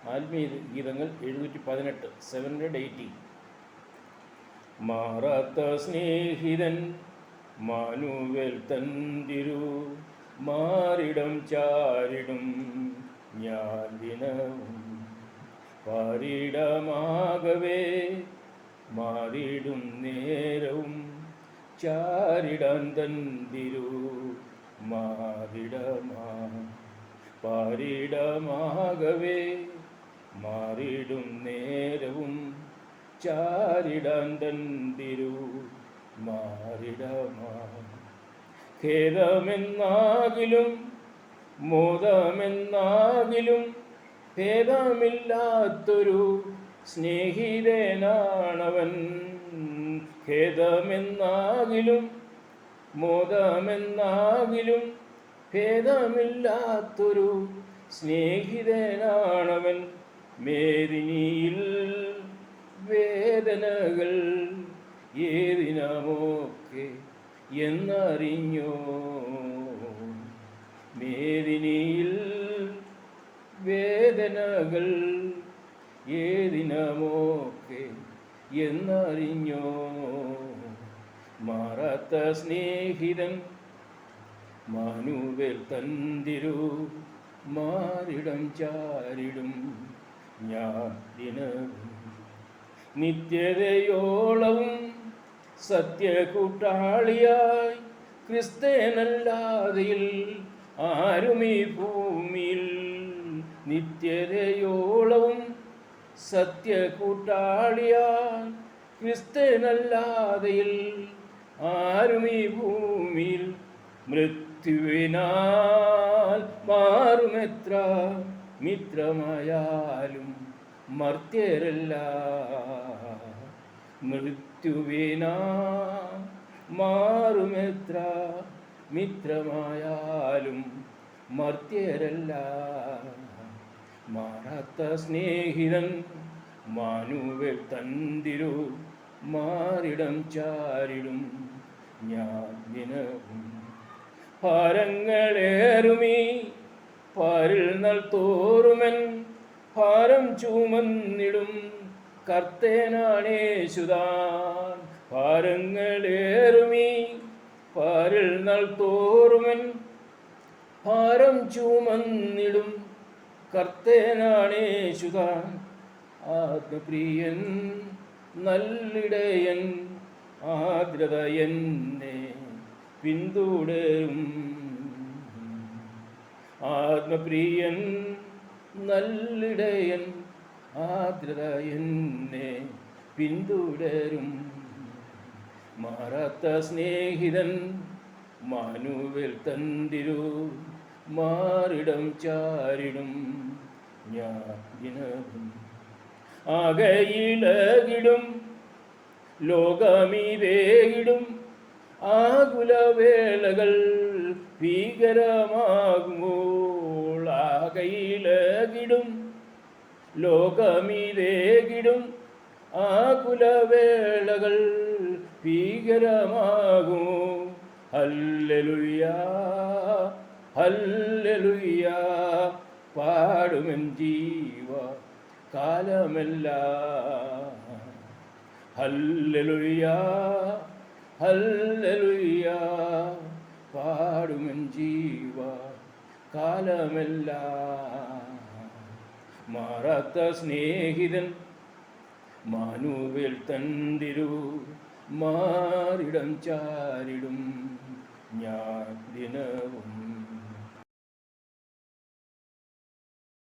ആത്മീയ ഗീതങ്ങൾ 718 780. മാറാത്ത സ്നേഹിതൻ മാനുവേൽ തന്തിരു മാറിടം ചാരിടും ഞാൻ ദിനവും പാരിടമാകവേ മാറിടും നേരവും ചാരിടാൻ തന്തിരു മാറിടമാ പാരിടമാകവേ മാറിടും നേരവും ചാരിടാൻ തന്തിരു മാറിടമാ ഖേദമെന്നാകിലും മോദമെന്നാകിലും ഭേദമില്ലാത്തൊരു സ്നേഹിതനാണവൻ. ഖേദമെന്നാകിലും മോദമെന്നാകിലും ഭേദമില്ലാത്തൊരു സ്നേഹിതനാണവൻ. മേദിനിയിൽ വേദനകൾ ഏതിനമൊക്കെ എന്നറിഞ്ഞോ. മേദിനിയിൽ വേദനകൾ ഏതിനമൊക്കെ എന്നറിഞ്ഞോ. മാറാത്ത സ്നേഹിതൻ മാനുവേൽ തന്തിരു മാറിടം ചാരിടും ഞാൻ ദിനവും നിത്യതയോളവും സത്യകൂട്ടാളിയായി ക്രിസ്ത്യനല്ലാതെയിൽ ആരുമീ ഭൂമിയിൽ. നിത്യതയോളവും സത്യകൂട്ടാളിയായി ക്രിസ്ത്യനല്ലാതെയിൽ ആരുമീ ഭൂമിയിൽ. മൃത്യുവിനാൽ മാറുമെത്ര മിത്രമായാലും മർത്യരല്ല. മൃത്യുവിനാൽ മാറുമെത്ര മിത്രമായാലും മർത്യരല്ല. മാറാത്ത സ്നേഹിതൻ മാനുവേൽ തന്തിരു മാറിടം ചാരിടും ഞാൻ ദിനവും. ഭാരങ്ങളേറുമീ പാരിൽ നൽ തോറുമൻ ഭാരം ചുമന്നിടും കർത്തേനാണേശുതാൻ. ഭാരങ്ങളേറുമീ പാരിൽ നൽ തോറുമൻ ഭാരം ചുമന്നിടും കർത്തേനാണേശുതാൻ. ആത്മപ്രിയൻ നല്ലിടയൻ ആർദ്രത എന്നെ പിന്തുടരും. ആത്മപ്രിയൻ നല്ലിടയൻ ആർദ്രത എന്നെ പിന്തുടരും. മാറാത്ത സ്നേഹിതൻ മാനുവേൽ തന്തിരു മാറിടം ചാരിടും ഞാൻ ദിനവും. ആകയിലകിടും ലോകമീതേകിടും ആകുലവേളകൾ ഭീകരമാകുമ്പോൾ. ആകയിലകിടും ലോകമീതേകിടും ആകുലവേളകൾ ഭീകരമാകും. ഹല്ലേലൂയ ഹല്ലേലൂയ പാടുമെൻ ജീവ കാലമെല്ലാം. ഹല്ലേലൂയ ഹല്ലേലൂയ പാടുമെൻ ജീവ കാലമെല്ലാം. മാറാത്ത സ്നേഹിതൻ മാനുവേൽ തന്തിരു മാറിടം ചാരിടും ഞാൻ ദിനവും.